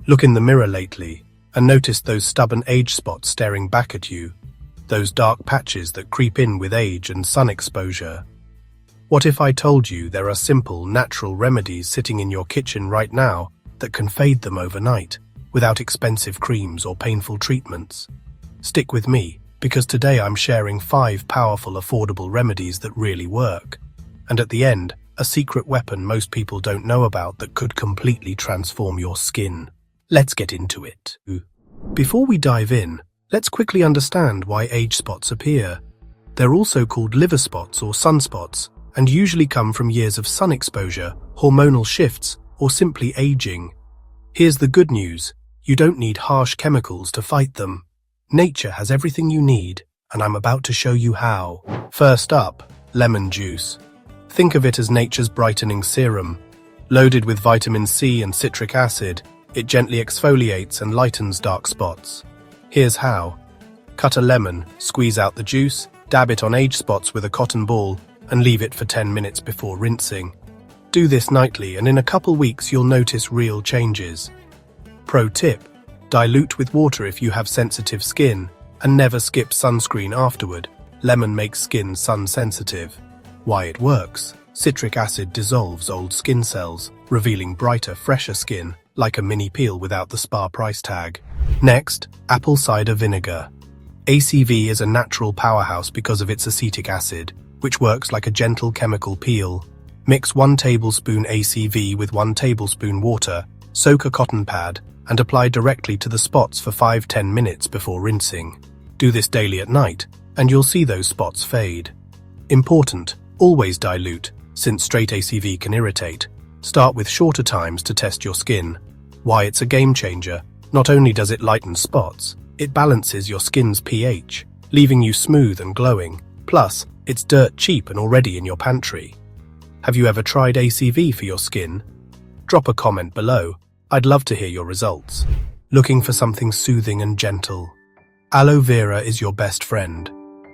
Look in the mirror lately and notice those stubborn age spots staring back at you, those dark patches that creep in with age and sun exposure. What if I told you there are simple, natural remedies sitting in your kitchen right now that can fade them overnight, without expensive creams or painful treatments? Stick with me, because today I'm sharing 5 powerful, affordable remedies that really work. And at the end, a secret weapon most people don't know about that could completely transform your skin. Let's get into it. Before we dive in, let's quickly understand why age spots appear. They're also called liver spots or sunspots, and usually come from years of sun exposure, hormonal shifts, or simply aging. Here's the good news: you don't need harsh chemicals to fight them. Nature has everything you need, and I'm about to show you how. First up, lemon juice. Think of it as nature's brightening serum. Loaded with vitamin C and citric acid, it gently exfoliates and lightens dark spots. Here's how. Cut a lemon, squeeze out the juice, dab it on age spots with a cotton ball, and leave it for 10 minutes before rinsing. Do this nightly, and in a couple weeks you'll notice real changes. Pro tip: dilute with water if you have sensitive skin, and never skip sunscreen afterward. Lemon makes skin sun sensitive. Why it works: citric acid dissolves old skin cells, revealing brighter, fresher skin, like a mini peel without the spa price tag. Next, apple cider vinegar. ACV is a natural powerhouse because of its acetic acid, which works like a gentle chemical peel. Mix 1 tablespoon ACV with 1 tablespoon water, soak a cotton pad, and apply directly to the spots for 5–10 minutes before rinsing. Do this daily at night, and you'll see those spots fade. Important: always dilute, since straight ACV can irritate. Start with shorter times to test your skin. Why it's a game changer: not only does it lighten spots, it balances your skin's pH, leaving you smooth and glowing. Plus, it's dirt cheap and already in your pantry. Have you ever tried ACV for your skin? Drop a comment below. I'd love to hear your results. Looking for something soothing and gentle? Aloe vera is your best friend.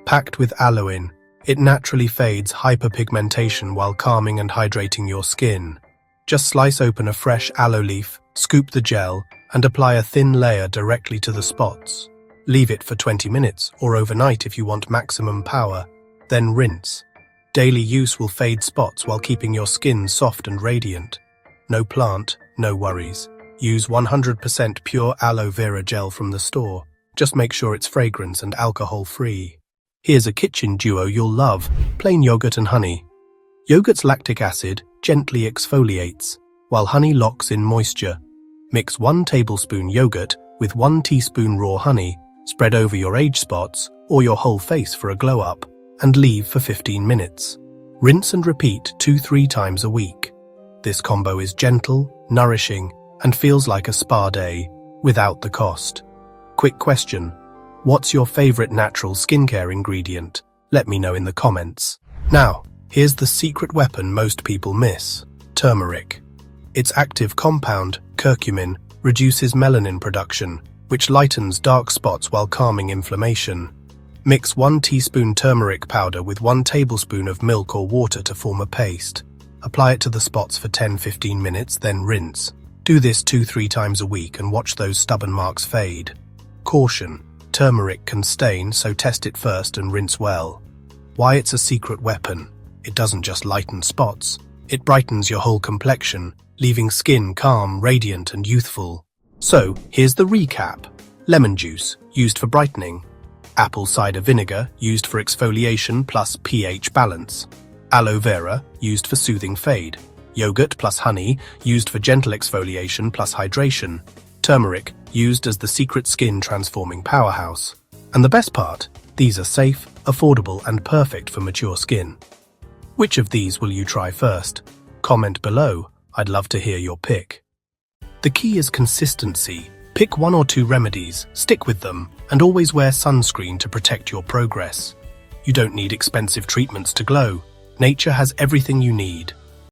Packed with aloin, it naturally fades hyperpigmentation while calming and hydrating your skin. Just slice open a fresh aloe leaf, scoop the gel, and apply a thin layer directly to the spots. Leave it for 20 minutes or overnight if you want maximum power, then rinse. Daily use will fade spots while keeping your skin soft and radiant. No plant, no worries. Use 100% pure aloe vera gel from the store. Just make sure it's fragrance and alcohol-free. Here's a kitchen duo you'll love: plain yogurt and honey. Yogurt's lactic acid gently exfoliates, while honey locks in moisture. Mix 1 tablespoon yogurt with 1 teaspoon raw honey, spread over your age spots or your whole face for a glow-up, and leave for 15 minutes. Rinse and repeat 2–3 times a week. This combo is gentle, nourishing, and feels like a spa day, without the cost. Quick question: what's your favorite natural skincare ingredient? Let me know in the comments. Now, here's the secret weapon most people miss: turmeric. Its active compound, curcumin, reduces melanin production, which lightens dark spots while calming inflammation. Mix 1 teaspoon turmeric powder with 1 tablespoon of milk or water to form a paste. Apply it to the spots for 10–15 minutes, then rinse. Do this 2–3 times a week and watch those stubborn marks fade. Caution: turmeric can stain, so test it first and rinse well. Why it's a secret weapon: it doesn't just lighten spots, it brightens your whole complexion, leaving skin calm, radiant, and youthful. So, here's the recap. Lemon juice, used for brightening. Apple cider vinegar, used for exfoliation plus pH balance. Aloe vera, used for soothing fade. Yogurt plus honey, used for gentle exfoliation plus hydration. Turmeric, used as the secret skin transforming powerhouse. And the best part, these are safe, affordable, and perfect for mature skin. Which of these will you try first? Comment below. I'd love to hear your pick. The key is consistency. Pick 1 or 2 remedies, stick with them, and always wear sunscreen to protect your progress. You don't need expensive treatments to glow. Nature has everything you need.